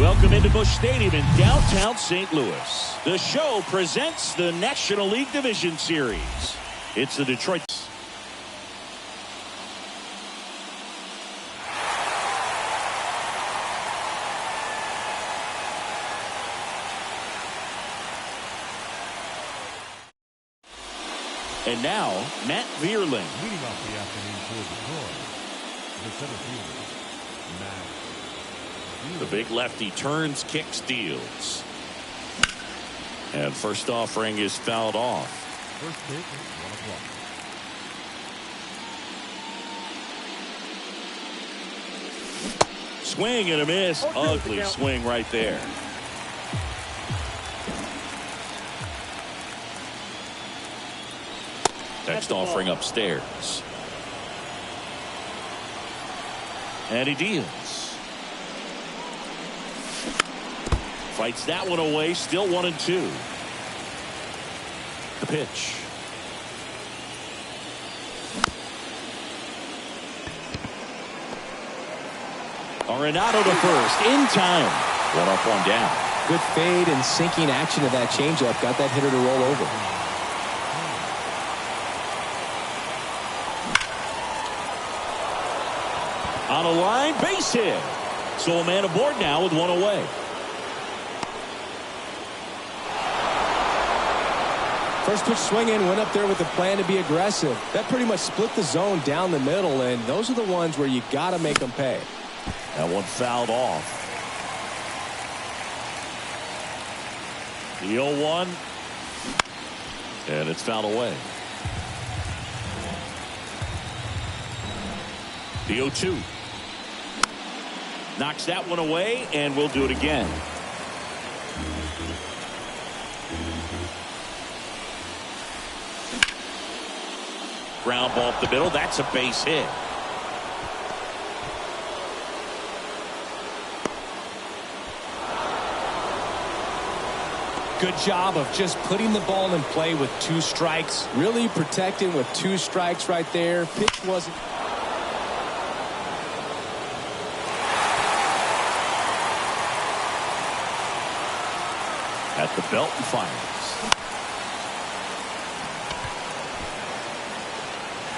Welcome into Busch Stadium in downtown St. Louis. The show presents the National League Division Series. It's the Detroit. And now, Matt Vierling. Leading off the afternoon for Detroit, the center fielder, Matt Vierling. The big lefty turns, kicks, deals. And first offering is fouled off. First pitch, 1 o'clock. Swing and a miss. Ugly swing right there. Next offering upstairs. And he deals. Fights that one away. Still 1-2. The pitch. Arenado to first. In time. 1 up, 1 down. Good fade and sinking action of that changeup. Got that hitter to roll over. On a line, base hit. So a man aboard now with 1 away. First pitch swinging, went up there with the plan to be aggressive. That pretty much split the zone down the middle, and those are the ones where you got to make them pay. That one fouled off. The 0-1. And it's fouled away. The 0-2. Knocks that one away, and we'll do it again. Ground ball up the middle. That's a base hit. Good job of just putting the ball in play with 2 strikes. Really protecting with 2 strikes right there. Pitch wasn't. At the belt and fires.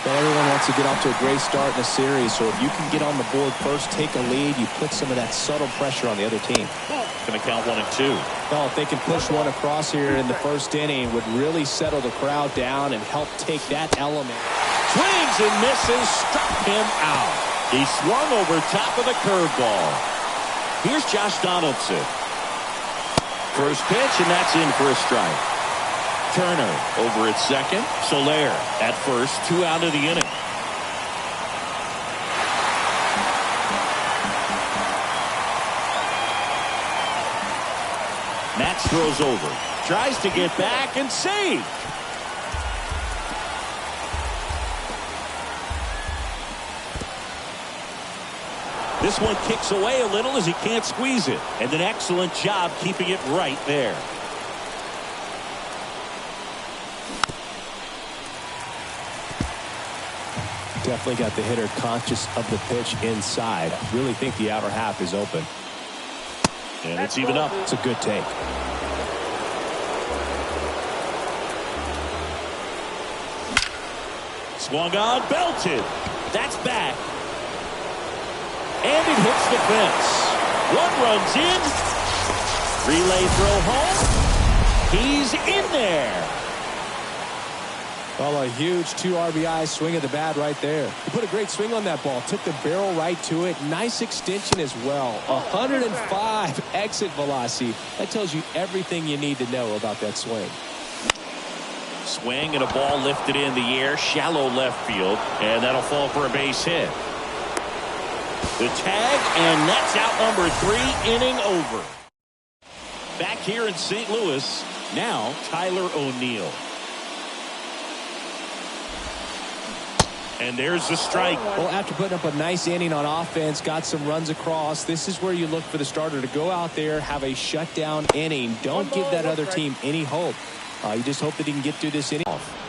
Well, everyone wants to get off to a great start in the series, so if you can get on the board first, take a lead, you put some of that subtle pressure on the other team. Going to count 1-2. Well, if they can push one across here in the first inning, would really settle the crowd down and help take that element. Swings and misses, struck him out. He swung over top of the curveball. Here's Josh Donaldson. First pitch, and that's in for a strike. Turner over at second. Soler at first. 2 out of the inning. Matz throws over. Tries to get back and saved. This one kicks away a little as he can't squeeze it. And an excellent job keeping it right there. Definitely got the hitter conscious of the pitch inside. Really think the outer half is open. And it's even up. It's a good take. Swung on, belted. That's back. And it hits the fence. 1 runs in. Relay throw home. He's in there. Well, a huge 2 RBI swing of the bat right there. He put a great swing on that ball. Took the barrel right to it. Nice extension as well. 105 exit velocity. That tells you everything you need to know about that swing. Swing and a ball lifted in the air. Shallow left field. And that'll fall for a base hit. The tag, and that's out number 3, inning over. Back here in St. Louis, now Tyler O'Neill. And there's the strike. Well, after putting up a nice inning on offense, got some runs across, this is where you look for the starter to go out there, have a shutdown inning. Don't give that other team any hope. You just hope that he can get through this inning.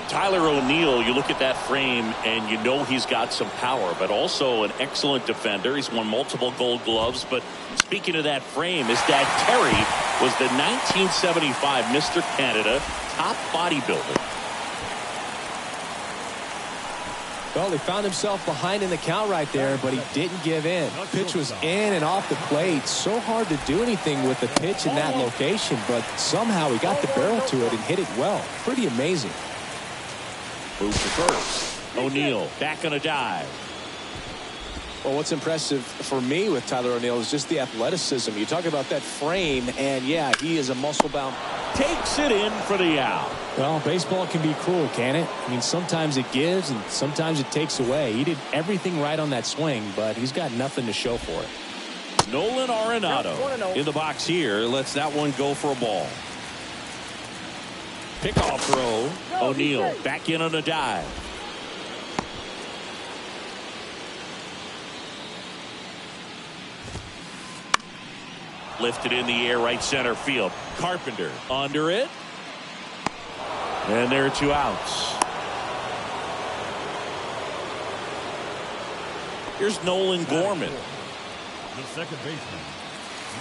Tyler O'Neill, you look at that frame and you know he's got some power, but also an excellent defender. He's won multiple Gold Gloves. But speaking of that frame, his dad Terry was the 1975 Mr. Canada top bodybuilder. Well, he found himself behind in the count right there, but he didn't give in. Pitch was in and off the plate. So hard to do anything with the pitch in that location, but somehow he got the barrel to it and hit it well. Pretty amazing. Move to first. O'Neill back on a dive. Well, what's impressive for me with Tyler O'Neill is just the athleticism. You talk about that frame, and yeah, he is a muscle-bound. Takes it in for the out. Well, baseball can be cruel, can it? I mean, sometimes it gives and sometimes it takes away. He did everything right on that swing, but he's got nothing to show for it. Nolan Arenado in the box here. Lets that one go for a ball. Pickoff throw. O'Neill back in on a dive. Lifted in the air, right center field. Carpenter under it. And there are 2 outs. Here's Nolan Gorman. The second baseman,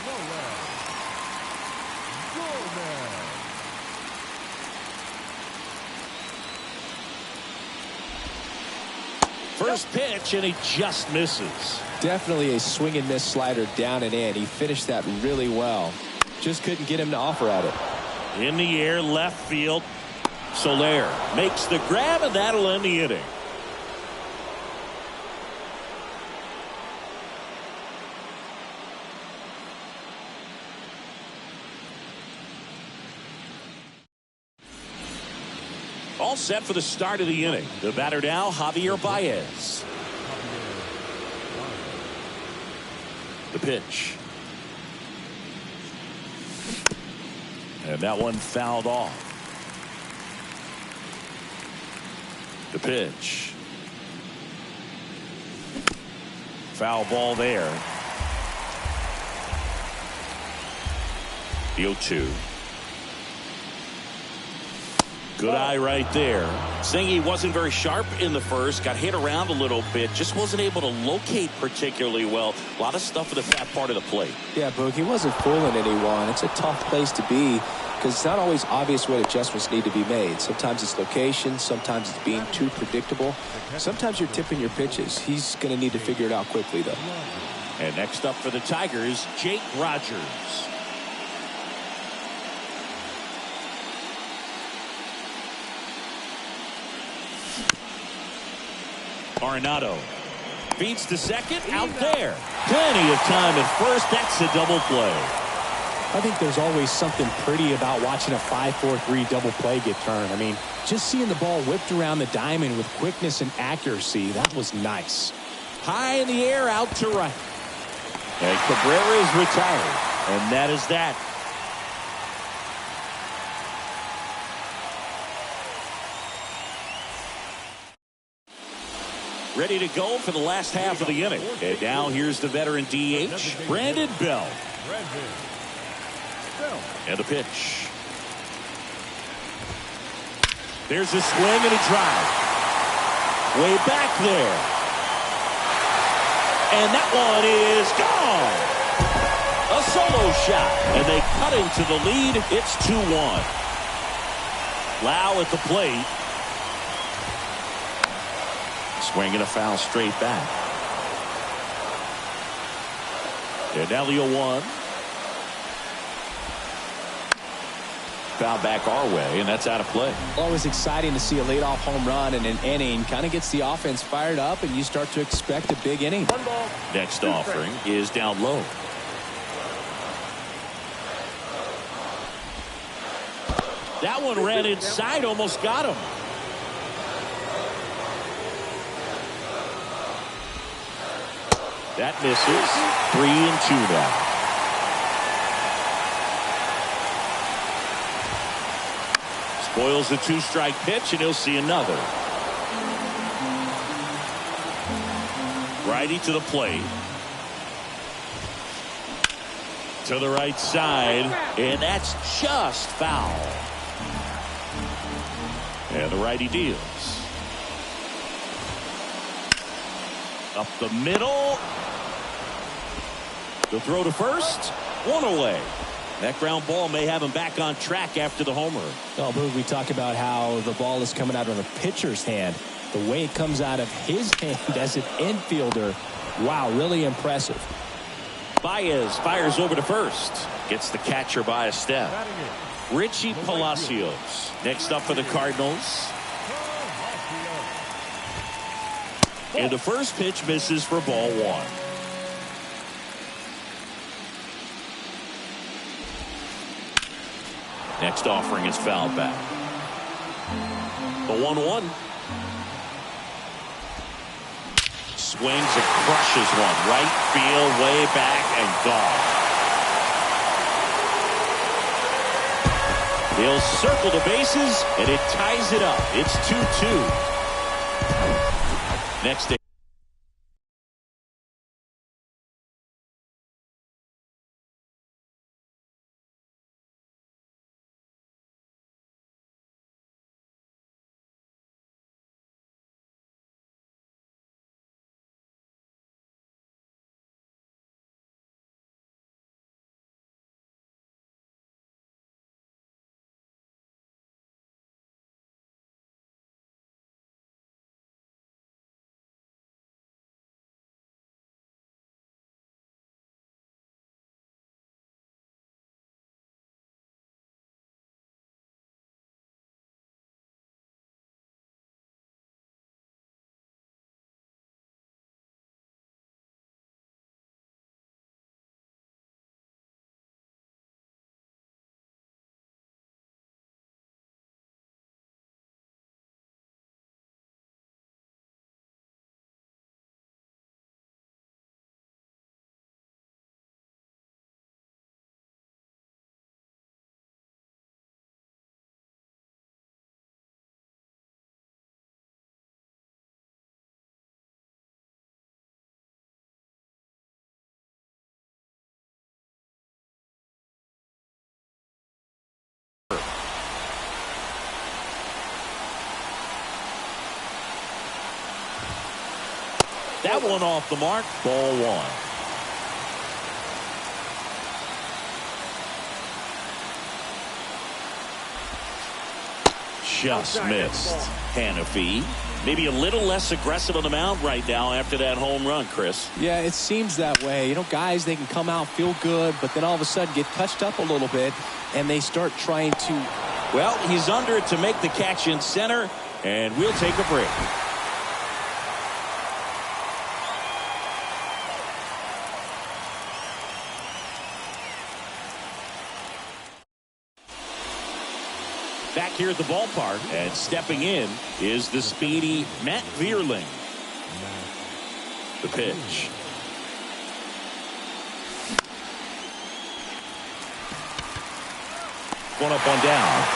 Nolan Gorman. First pitch, and he just misses. Definitely a swing and miss slider down and in. He finished that really well. Just couldn't get him to offer at it. In the air, left field. Soler makes the grab, and that'll end the inning. All set for the start of the inning. The batter now, Javier Baez. The pitch. And that one fouled off. The pitch. Foul ball there. The 0-2. Good eye right there. Saying he wasn't very sharp in the first. Got hit around a little bit. Just wasn't able to locate particularly well. A lot of stuff at the fat part of the plate. Yeah, Boog, he wasn't fooling anyone. It's a tough place to be because it's not always obvious what adjustments need to be made. Sometimes it's location. Sometimes it's being too predictable. Sometimes you're tipping your pitches. He's going to need to figure it out quickly, though. And next up for the Tigers, Jake Rogers. Arenado feeds to second, out there. Plenty of time at first. That's a double play. I think there's always something pretty about watching a 5-4-3 double play get turned. I mean, just seeing the ball whipped around the diamond with quickness and accuracy, that was nice. High in the air, out to right. And Cabrera is retired. And that is that. Ready to go for the last half of the inning. And now here's the veteran DH, Brandon Belt. And the pitch. There's a swing and a drive. Way back there. And that one is gone. A solo shot. And they cut into the lead. It's 2-1. Lau at the plate. Swinging a foul straight back. And now the 0-1. Foul back our way, and that's out of play. Always exciting to see a leadoff home run in an inning. Kind of gets the offense fired up, and you start to expect a big inning. Next offering is down low. That one ran inside, almost got him. That misses. 3-2 now. Spoils the 2-strike pitch, and he'll see another. Righty to the plate. To the right side, and that's just foul. And the righty deals. Up the middle. The throw to first. One away. That ground ball may have him back on track after the homer. Oh, Boog, we talk about how the ball is coming out of a pitcher's hand. The way it comes out of his hand as an infielder, wow, really impressive. Baez fires over to first. Gets the catcher by a step. Richie Palacios next up for the Cardinals. And the first pitch misses for ball one. Next offering is fouled back. The 1-1. Swings and crushes one. Right field, way back, and gone. He'll circle the bases, and it ties it up. It's 2-2. Next day. That one off the mark. Ball one. Just missed. Hannafy maybe a little less aggressive on the mound right now after that home run, Chris. Yeah, it seems that way. You know, guys, they can come out, feel good, but then all of a sudden get touched up a little bit, and they start trying to. Well, he's under it to make the catch in center, and we'll take a break. Back here at the ballpark, and stepping in is the speedy Matt Vierling. The pitch. One up, one down.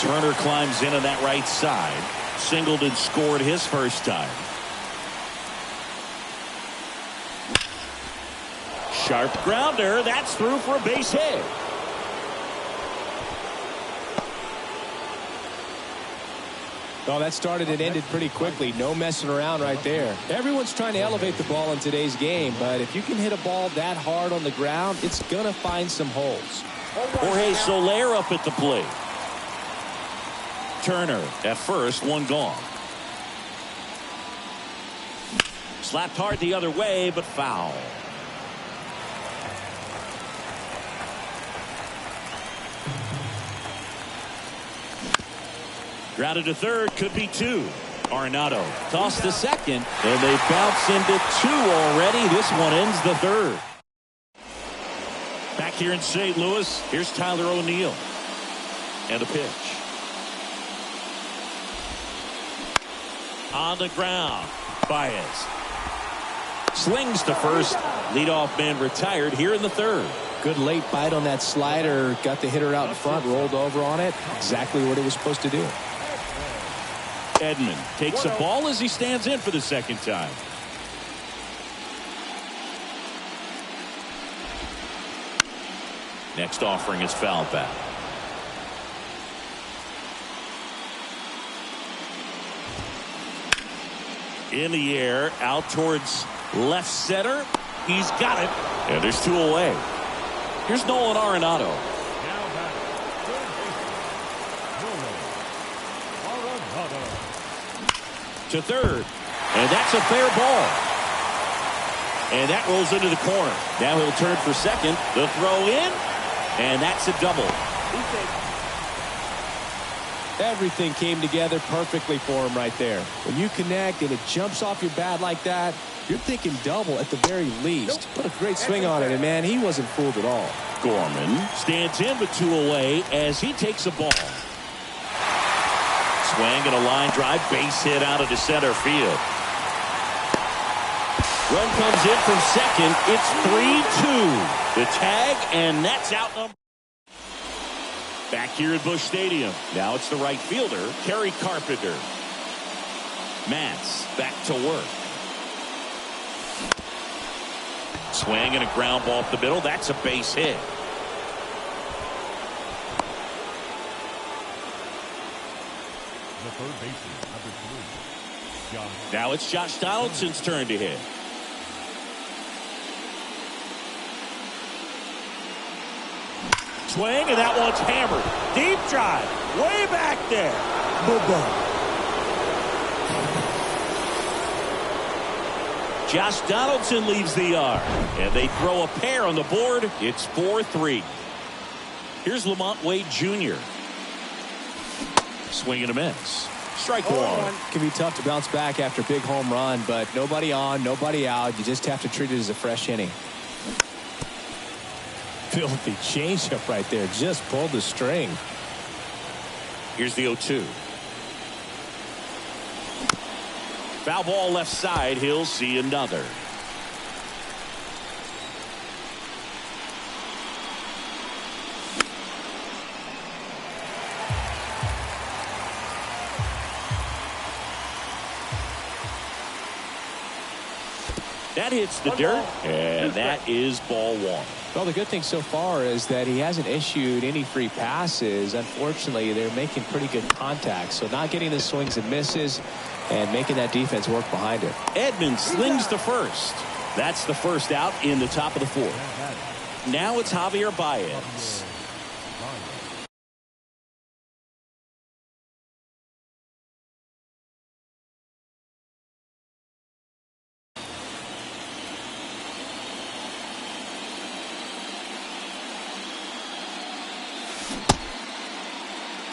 Turner climbs in on that right side. Singleton scored his first time. Sharp grounder. That's through for a base hit. Oh, that started and ended pretty quickly. No messing around right there. Everyone's trying to elevate the ball in today's game, but if you can hit a ball that hard on the ground, it's going to find some holes. Jorge Soler up at the plate. Turner at first, one gone. Slapped hard the other way, but foul. Grounded to third, could be two. Arenado tossed to second, and they bounce into two already. This one ends the third. Back here in St. Louis, here's Tyler O'Neill. And a pitch. On the ground, Baez. Slings to first. Leadoff man retired here in the third. Good late bite on that slider. Got the hitter out in front, rolled over on it. Exactly what it was supposed to do. Edman takes a ball as he stands in for the second time. Next offering is fouled back. In the air, out towards left center. He's got it. And there's 2 away. Here's Nolan Arenado. Now batting, third baseman, Nolan Arenado. To third. And that's a fair ball. And that rolls into the corner. Now he'll turn for second. The throw in. And that's a double. Everything came together perfectly for him right there. When you connect and it jumps off your bat like that, you're thinking double at the very least. Put a great swing on it, and man, he wasn't fooled at all. Gorman stands in with 2 away as he takes a ball. Swing and a line drive, base hit out into center field. Run comes in from second. It's 3-2. The tag, and that's out number. Back here at Busch Stadium. Now it's the right fielder, Kerry Carpenter. Matz back to work. Swing and a ground ball up the middle. That's a base hit. The third baseman, number 3, Josh. Now it's Josh Donaldson's turn to hit. Swing, and that one's hammered. Deep drive. Way back there. Josh Donaldson leaves the yard. And they throw a pair on the board. It's 4-3. Here's Lamont Wade Jr. Swing and a miss. Strike 1. Can be tough to bounce back after a big home run, but nobody on, nobody out. You just have to treat it as a fresh inning. Filthy changeup right there. Just pulled the string. Here's the 0-2. Foul ball left side. He'll see another. That hits the dirt, and that is ball 1. Well, the good thing so far is that he hasn't issued any free passes. Unfortunately, they're making pretty good contact, so not getting the swings and misses and making that defense work behind it. Edmonds slings to first. That's the first out in the top of the 4th. Now it's Javier Baez.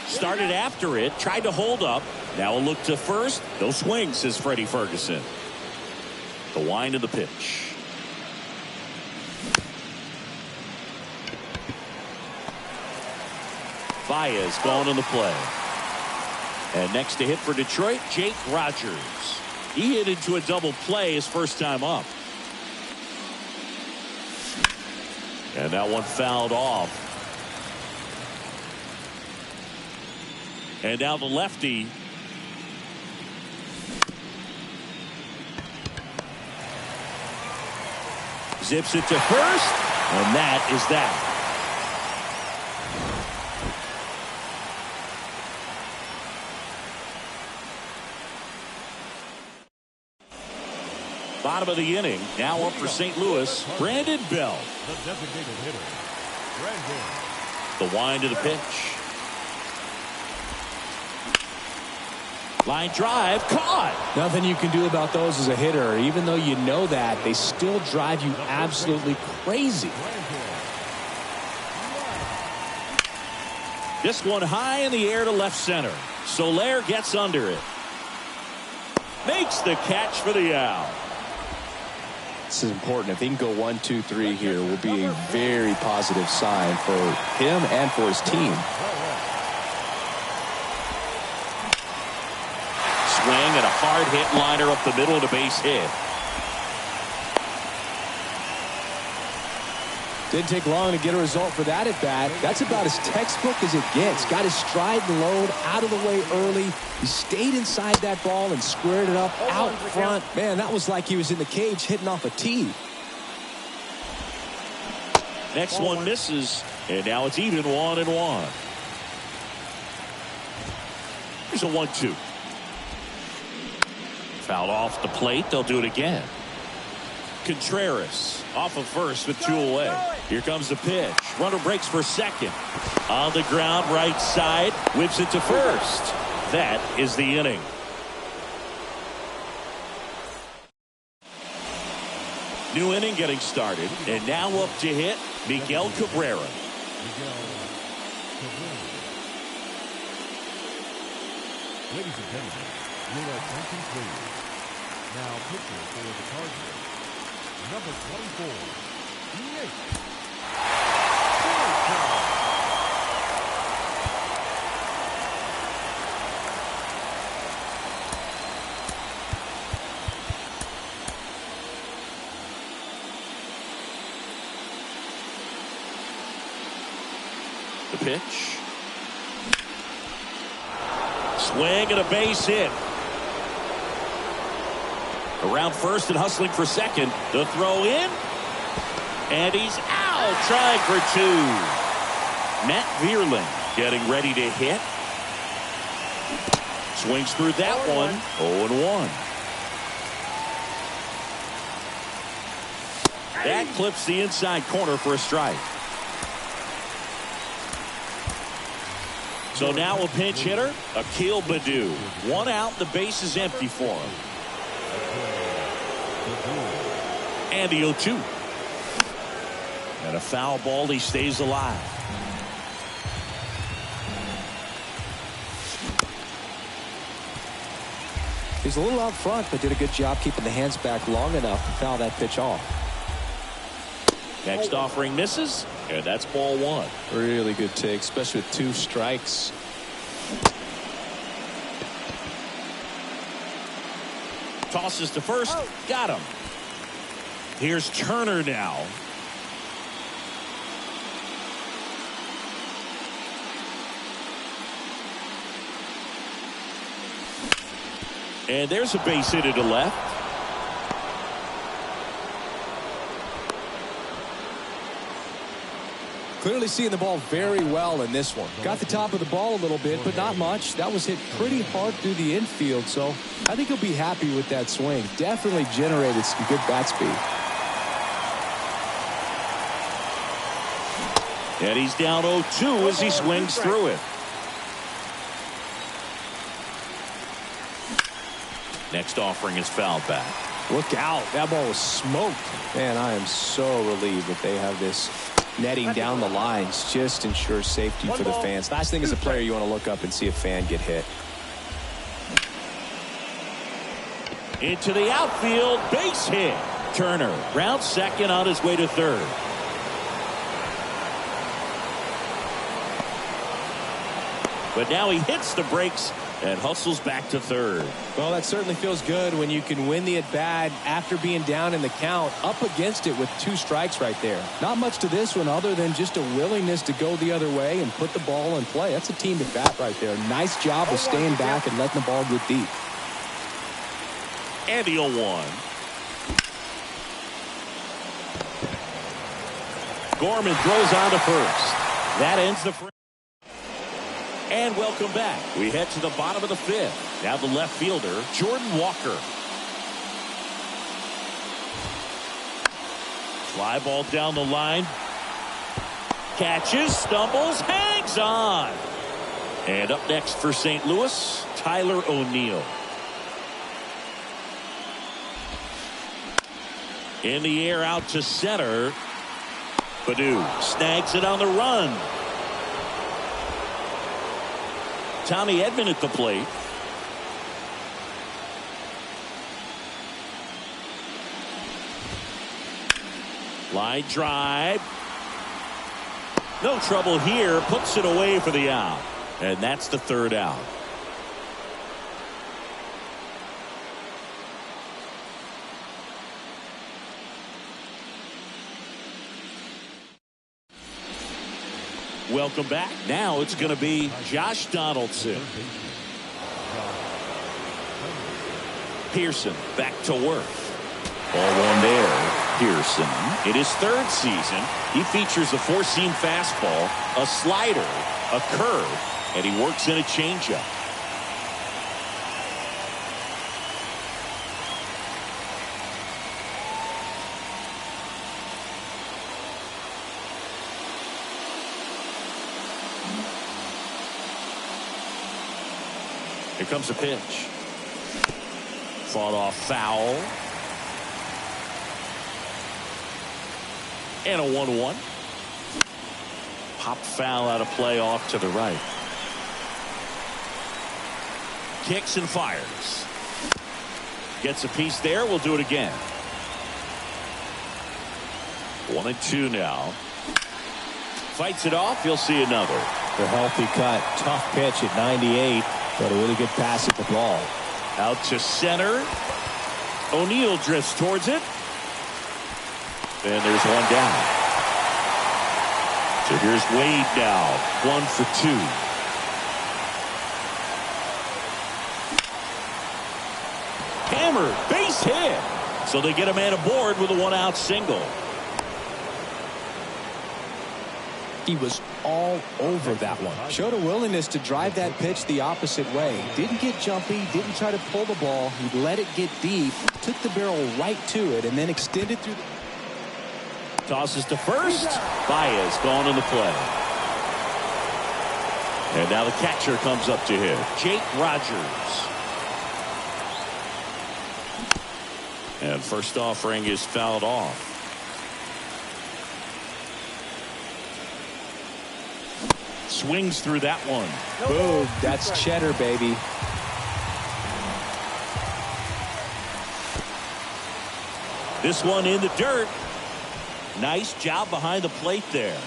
Started after it, tried to hold up. Now a look to first. No swing, says Freddie Ferguson. The wind of the pitch. Baez gone in the play. And next to hit for Detroit, Jake Rogers. He hit into a double play his first time up. And that one fouled off. And now the lefty. Zips it to first. And that is that. Bottom of the inning. Now up for St. Louis, Brandon Belt. The designated hitter, Brandon. The wind to the pitch. Line drive, caught. Nothing you can do about those as a hitter. Even though you know that, they still drive you absolutely crazy. This one high in the air to left center. Soler gets under it. Makes the catch for the out. This is important. If he can go 1, 2, 3 here, will be a very positive sign for him and for his team. Swing and a hard hit liner up the middle and a base hit. Didn't take long to get a result for that at bat. That's about as textbook as it gets. Got his stride and load out of the way early. He stayed inside that ball and squared it up out front. Man, that was like he was in the cage hitting off a tee. Next one misses, and now it's even 1-1. Here's a 1-2. Fouled off the plate. They'll do it again. Contreras off of first with 2 away. Here comes the pitch. Runner breaks for second. On the ground, right side. Whips it to first. That is the inning. New inning getting started. And now up to hit, Miguel Cabrera. Ladies and gentlemen, your attention please. Now pitcher for the Cardinals, number 24, DH. The pitch. Swing and a base hit. Around first and hustling for second. The throw in. And he's out. Trying for 2. Matt Vierling getting ready to hit. Swings through that one. 0-1. That clips the inside corner for a strike. So now a pinch hitter, Akil Baddoo. 1 out, the base is empty for him. And the 0-2. And a foul ball, he stays alive. He's a little out front, but did a good job keeping the hands back long enough to foul that pitch off. Next offering misses, and that's ball 1. Really good take, especially with 2 strikes. Tosses to first, got him. Here's Turner now. And there's a base hit to left. Clearly seeing the ball very well in this one. Got the top of the ball a little bit, but not much. That was hit pretty hard through the infield, so I think he'll be happy with that swing. Definitely generated some good bat speed. And he's down 0-2 as he swings through it. Next offering is fouled back. Look out. That ball was smoked. Man, I am so relieved that they have this netting down the lines. Just ensures safety for the fans. Last thing as a player, you want to look up and see a fan get hit. Into the outfield, base hit. Turner, round second on his way to third. But now he hits the brakes and hustles back to third. Well, that certainly feels good when you can win the at-bat after being down in the count, up against it with 2 strikes right there. Not much to this one other than just a willingness to go the other way and put the ball in play. That's a team at-bat right there. Nice job of staying back and letting the ball get deep. And the 0-1. Gorman throws on to first. That ends the frame. And welcome back. We head to the bottom of the 5th. Now the left fielder, Jordan Walker. Fly ball down the line. Catches, stumbles, hangs on. And up next for St. Louis, Tyler O'Neill. In the air out to center. Baddoo snags it on the run. Tommy Edman at the plate. Line drive. No trouble here. Puts it away for the out. And that's the 3rd out. Welcome back. Now it's going to be Josh Donaldson. Pearson back to work. Ball 1 there. Pearson in his 3rd season. He features a 4-seam fastball, a slider, a curve, and he works in a changeup. Here comes a pitch. Fought off foul. And a 1-1. Pop foul out of play off to the right. Kicks and fires. Gets a piece there. We'll do it again. 1-2 now. Fights it off. You'll see another. The healthy cut. Tough pitch at 98. But a really good pass at the ball. Out to center. O'Neill drifts towards it. And there's one down. So here's Wade now. 1 for 2. Hammered. Base hit. So they get a man aboard with a 1-out single. He was all over that one. Showed a willingness to drive that pitch the opposite way. Didn't get jumpy, didn't try to pull the ball. He let it get deep, took the barrel right to it, and then extended through the... Tosses to first. Baez gone in the play. And now the catcher comes up to hit. Jake Rogers. And first offering is fouled off. Swings through that one. Boom. That's cheddar, baby. This one in the dirt. Nice job behind the plate there.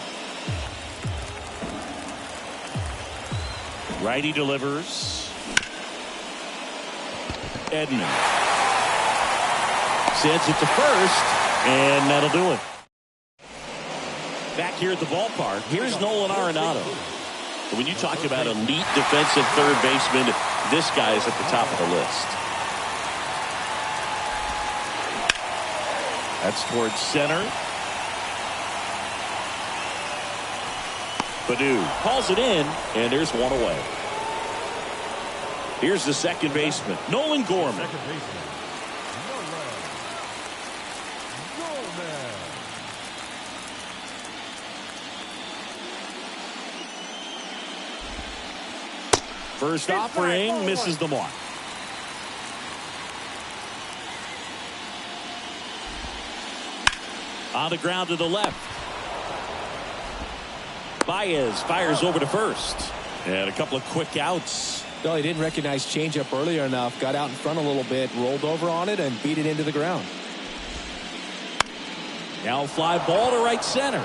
Righty delivers. Edman sends it to first, and that'll do it. Back here at the ballpark, here's Nolan Arenado. When you talk about elite defensive third baseman, this guy is at the top of the list. That's towards center. Baddoo calls it in, and there's one away. Here's the second baseman, Nolan Gorman. Second baseman, Nolan Gorman. First offering misses the mark. On the ground to the left. Baez fires over to first. And a couple of quick outs. No, he didn't recognize changeup earlier enough. Got out in front a little bit, rolled over on it, and beat it into the ground. Now fly ball to right center.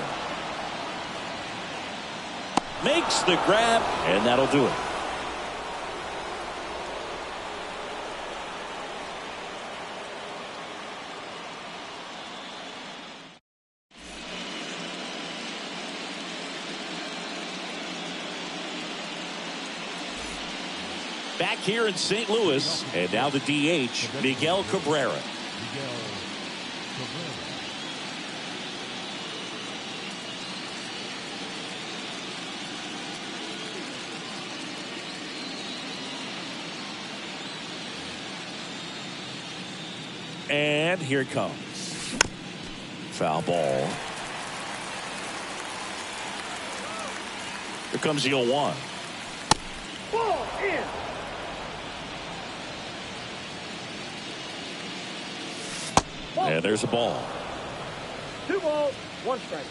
Makes the grab, and that'll do it. Back here in St. Louis, and now the DH, Miguel Cabrera. Miguel Cabrera. And here it comes. Foul ball. Here comes the 0-1. Ball in. And there's a ball. 2 balls, 1 strike.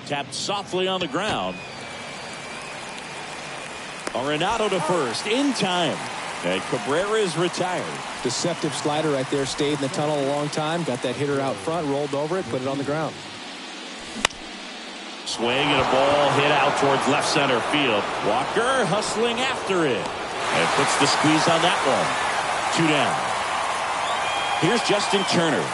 Tapped softly on the ground. Arenado to first in time. And Cabrera is retired. Deceptive slider right there. Stayed in the tunnel a long time. Got that hitter out front, rolled over it, put it on the ground. Swing and a ball hit out towards left center field. Walker hustling after it. And puts the squeeze on that one. 2 down. Here's Justin Turner.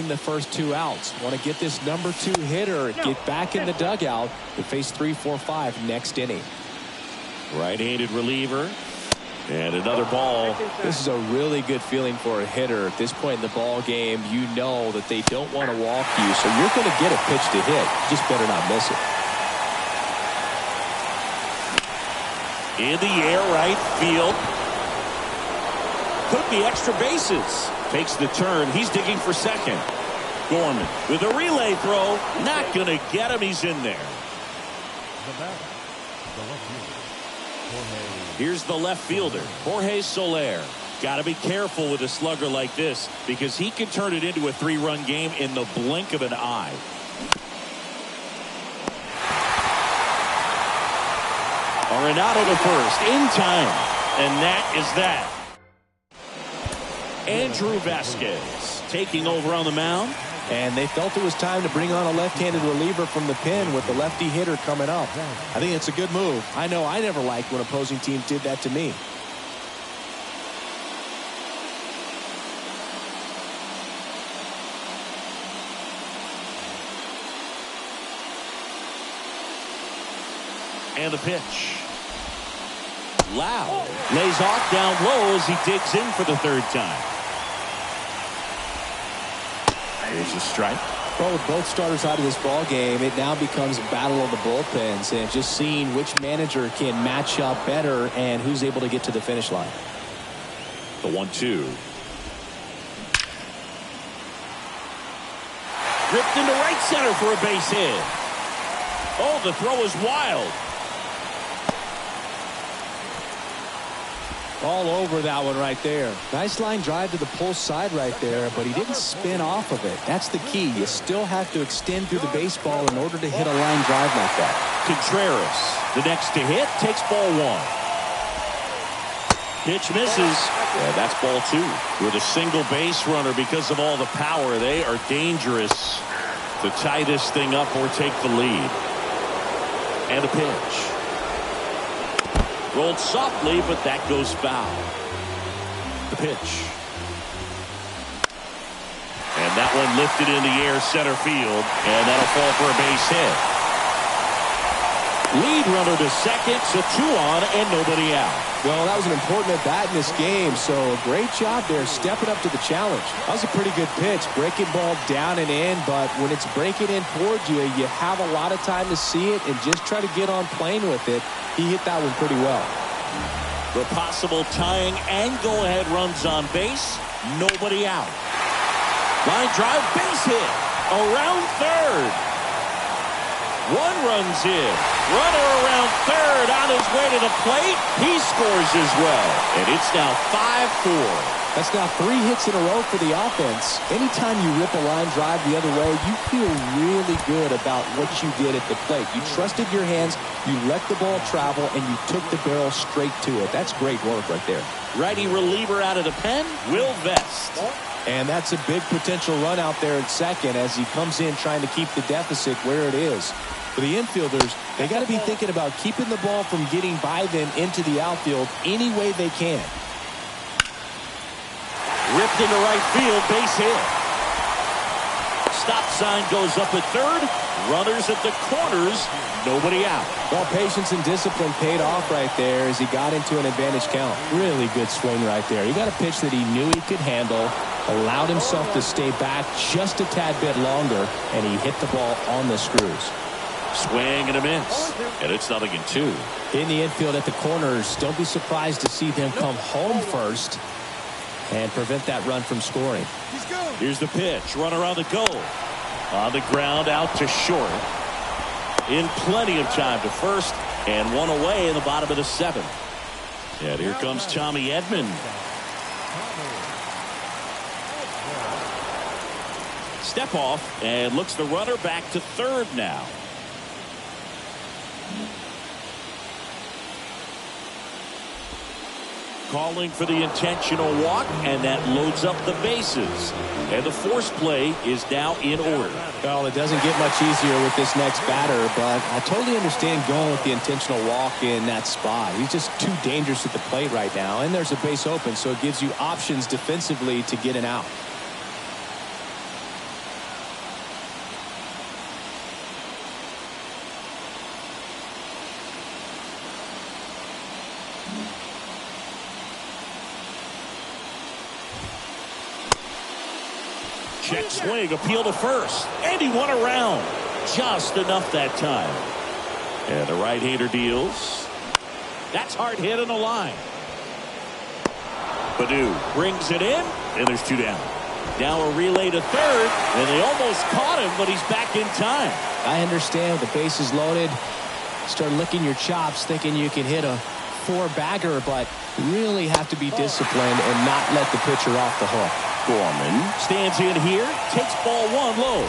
The first 2 outs. Want to get this number 2 hitter, get back in the dugout to face 3, 4, 5 next inning. Right-handed reliever. And another ball. This is a really good feeling for a hitter. At this point in the ball game, you know that they don't want to walk you, so you're going to get a pitch to hit. Just better not miss it. In the air, right field. Could be extra bases. Takes the turn. He's digging for second. Gorman with a relay throw. Not going to get him. He's in there. The batter, the left fielder, Jorge. Here's the left fielder, Jorge Soler. Got to be careful with a slugger like this because he can turn it into a 3-run game in the blink of an eye. Arenado to first in time, and that is that. Andrew Vasquez taking over on the mound. And they felt it was time to bring on a left-handed reliever from the pen with the lefty hitter coming up. I think it's a good move. I know I never liked when opposing teams did that to me. And the pitch. Loud. Lays off down low as he digs in for the third time. Here's a strike. Well, with both starters out of this ball game, it now becomes a battle of the bullpens and just seeing which manager can match up better and who's able to get to the finish line. The 1-2. Ripped into right center for a base hit. Oh, the throw is wild. All over that one right there. Nice line drive to the pull side right there, but he didn't spin off of it. That's the key. You still have to extend through the baseball in order to hit a line drive like that. Contreras, the next to hit, takes ball 1. Pitch misses. Yeah, that's ball 2. With a single base runner because of all the power, they are dangerous to tie this thing up or take the lead. And a pitch. Rolled softly, but that goes foul. The pitch. And that one lifted in the air center field, and that'll fall for a base hit. Lead runner to second, so 2 on and nobody out. Well, that was an important at bat in this game, so a great job there stepping up to the challenge. That was a pretty good pitch. Breaking ball down and in, but when it's breaking in towards you, you have a lot of time to see it and just try to get on plane with it. He hit that one pretty well. The possible tying and go-ahead runs on base. Nobody out. Line drive, base hit. Around third. 1 runs in. Runner around third on his way to the plate. He scores as well. And it's now 5-4. That's now 3 hits in a row for the offense. Anytime you rip a line drive the other way, you feel really good about what you did at the plate. You trusted your hands, you let the ball travel, and you took the barrel straight to it. That's great work right there. Righty reliever out of the pen, Will Vest. And that's a big potential run out there at second as he comes in trying to keep the deficit where it is. For the infielders, they got to be thinking about keeping the ball from getting by them into the outfield any way they can. Ripped into right field, base hit. Stop sign goes up at third. Runners at the corners, nobody out. Well, patience and discipline paid off right there as he got into an advantage count. Really good swing right there. He got a pitch that he knew he could handle, allowed himself to stay back just a tad bit longer, and he hit the ball on the screws. Swing and a miss, and it's 0-2. In the infield at the corners, don't be surprised to see them come home first and prevent that run from scoring. Here's the pitch. Runner on the go. On the ground, out to short. In plenty of time to first, and 1 away in the bottom of the 7th. And here comes Tommy Edman. Step off, and looks the runner back to third now. Calling for the intentional walk, and that loads up the bases. And the force play is now in order. Well, it doesn't get much easier with this next batter, but I totally understand going with the intentional walk in that spot. He's just too dangerous at the plate right now, and there's a base open, so it gives you options defensively to get an out. Check swing, appeal to first, and he won around. Just enough that time. And the right-hander deals. That's hard hit on the line. Baddoo brings it in, and there's 2 down. Now a relay to third, and they almost caught him, but he's back in time. I understand the base is loaded. Start licking your chops thinking you can hit a 4-bagger, but really have to be disciplined and not let the pitcher off the hook. Gorman stands in here, takes ball 1 low.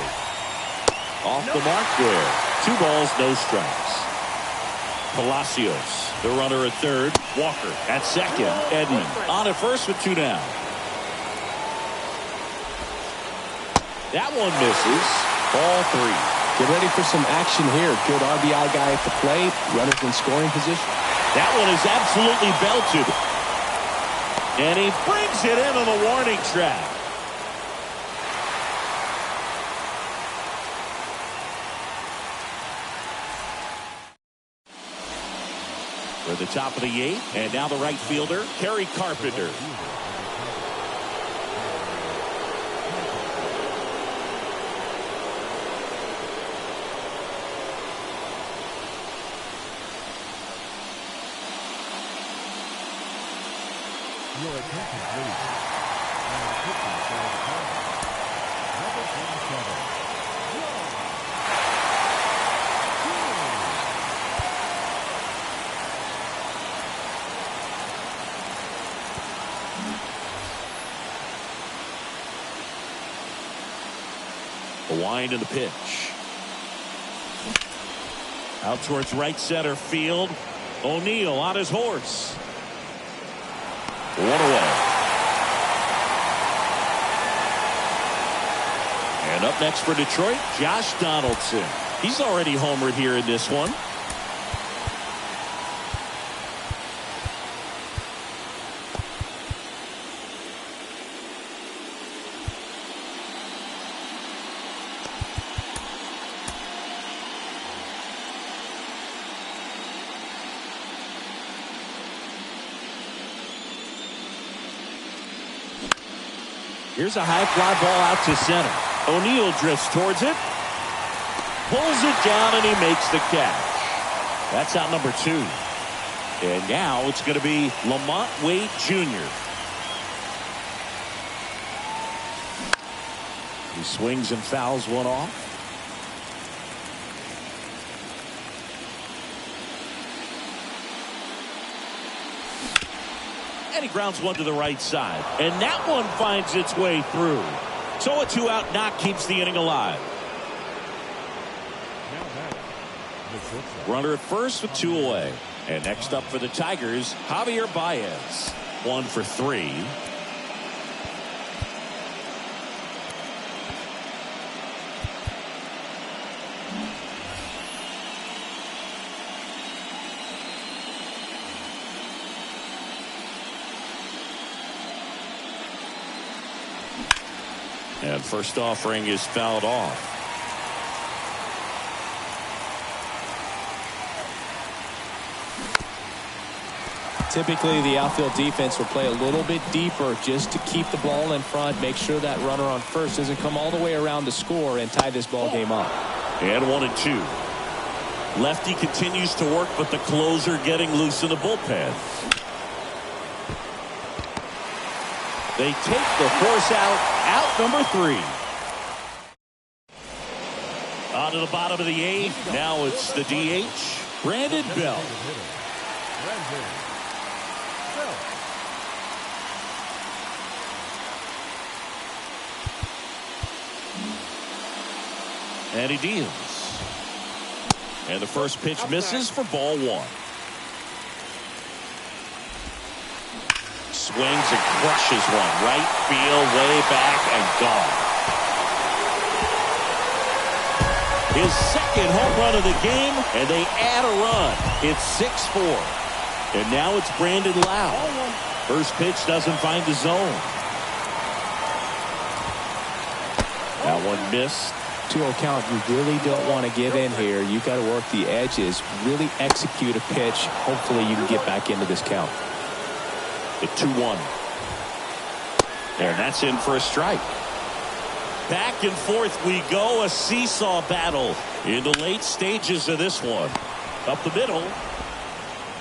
Off the mark there. 2 balls, no strikes. Palacios, the runner at third. Walker at second. Edman on at first with 2 down. That one misses. Ball 3. Get ready for some action here. Good RBI guy at the plate. Runners in scoring position. That one is absolutely belted. And he brings it in on the warning track. For the top of the 8th, and now the right fielder, Kerry Carpenter. Your attention, please. And pitching for the Cardinals. Number 27. The wind and the pitch. Out towards right center field. O'Neill on his horse. 1 away. And up next for Detroit, Josh Donaldson. He's already homered here in this one. Here's a high fly ball out to center. O'Neill drifts towards it. Pulls it down and he makes the catch. That's out number 2. And now it's going to be Lamont Wade Jr. He swings and fouls one off. And he grounds one to the right side. And that one finds its way through. So a 2-out knock keeps the inning alive. Runner at first with 2 away. And next up for the Tigers, Javier Baez. 1 for 3. And first offering is fouled off. Typically, the outfield defense will play a little bit deeper just to keep the ball in front, make sure that runner on first doesn't come all the way around to score and tie this ball game up. And 1-2. Lefty continues to work, but the closer getting loose in the bullpen. They take the force out number 3. On to the bottom of the 8th. Now it's the DH, Brandon Belt. And he deals. And the first pitch misses for ball 1. Swings and crushes one. Right field, way back, and gone. His second home run of the game, and they add a run. It's 6-4. And now it's Brandon Lowe. First pitch doesn't find the zone. That one missed. 2-0 count. You really don't want to give in here. You've got to work the edges, really execute a pitch. Hopefully you can get back into this count. The 2-1. And that's in for a strike. Back and forth we go. A seesaw battle in the late stages of this one. Up the middle.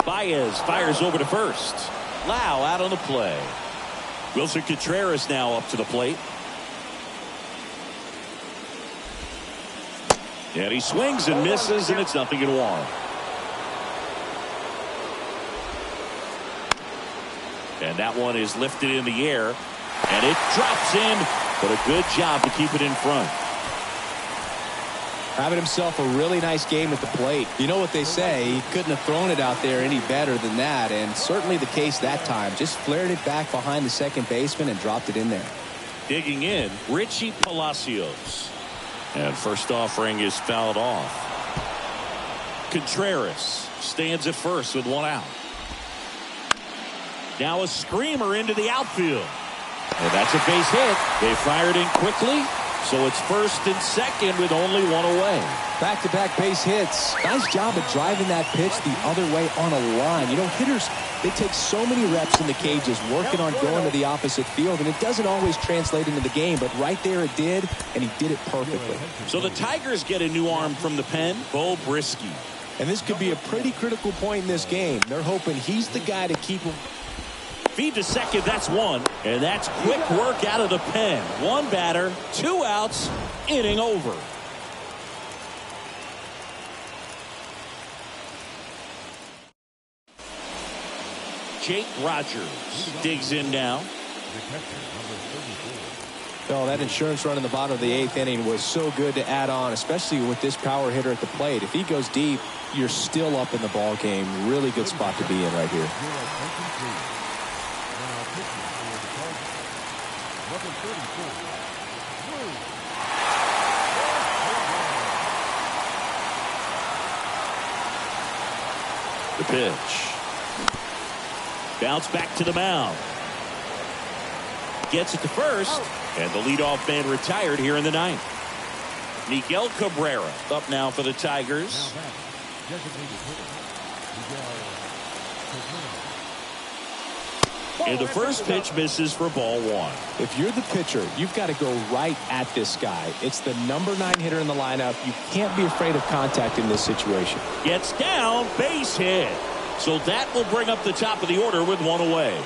Baez fires over to first. Lau out on the play. Wilson Contreras now up to the plate. And he swings and misses, and it's 0-1. And that one is lifted in the air, and it drops in, but a good job to keep it in front. Having himself a really nice game at the plate. You know what they say, he couldn't have thrown it out there any better than that, and certainly the case that time. Just flared it back behind the second baseman and dropped it in there. Digging in, Richie Palacios. And first offering is fouled off. Contreras stands at first with one out. Now a screamer into the outfield. And that's a base hit. They fired in quickly, so it's first and second with only one away. Back-to-back base hits. Nice job of driving that pitch the other way on a line. You know, hitters, they take so many reps in the cages working on going to the opposite field, and it doesn't always translate into the game, but right there it did, and he did it perfectly. So the Tigers get a new arm from the pen, Bo Brisky. And this could be a pretty critical point in this game. They're hoping he's the guy to keep him. Feed to second, that's one. And that's quick work out of the pen. One batter, 2 outs, inning over. Jake Rogers digs in now. The catcher, number 34. Oh, that insurance run in the bottom of the 8th inning was so good to add on, especially with this power hitter at the plate. If he goes deep, you're still up in the ball game. Really good spot to be in right here. Now pitching for the Cardinals, number 34, Drew. The pitch. Bounce back to the mound. Gets it to first. And the leadoff man retired here in the 9th. Miguel Cabrera up now for the Tigers. Now back, designated hitter, Miguel Cabrera. And the first pitch misses for ball 1. If you're the pitcher, you've got to go right at this guy. It's the number 9 hitter in the lineup. You can't be afraid of contact in this situation. Gets down, base hit. So that will bring up the top of the order with one away.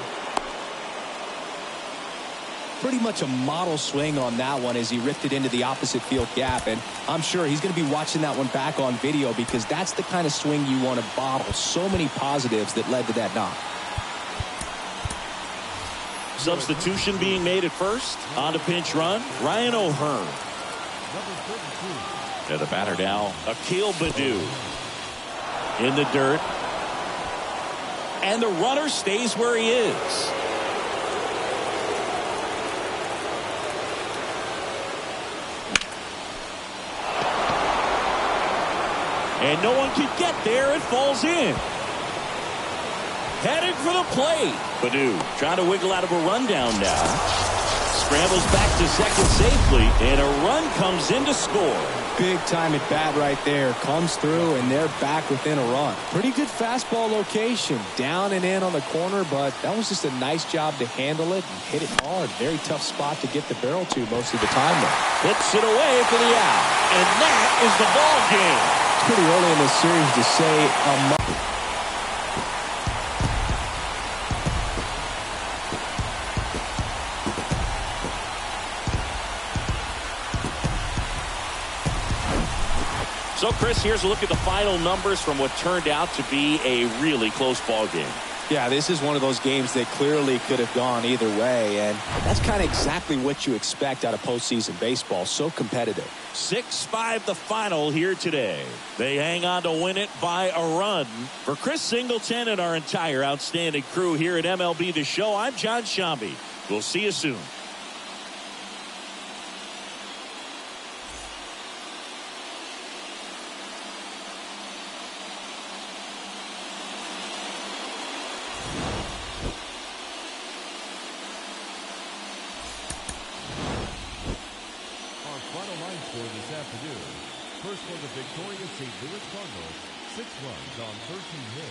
Pretty much a model swing on that one as he ripped it into the opposite field gap, and I'm sure he's going to be watching that one back on video because that's the kind of swing you want to bottle. So many positives that led to that knock. Substitution being made at first. On to pinch run, Ryan O'Hearn. Number 32. And the batter now, Akil Baddoo. In the dirt. And the runner stays where he is. And no one can get there. It falls in. Headed for the plate. Baddoo trying to wiggle out of a rundown now. Scrambles back to second safely. And a run comes in to score. Big time at bat right there. Comes through, and they're back within a run. Pretty good fastball location. Down and in on the corner, but that was just a nice job to handle it and hit it hard. Very tough spot to get the barrel to most of the time, though. Hits it away for the out. And that is the ball game. It's pretty early in this series to say So, Chris, here's a look at the final numbers from what turned out to be a really close ball game. Yeah, this is one of those games that clearly could have gone either way, and that's kind of exactly what you expect out of postseason baseball. So competitive. 6-5 the final here today. They hang on to win it by a run. For Chris Singleton and our entire outstanding crew here at MLB The Show, I'm John Shambi. We'll see you soon. Final line score this afternoon. First for the victorious St. Louis Cardinals, 6 runs on 13 hits.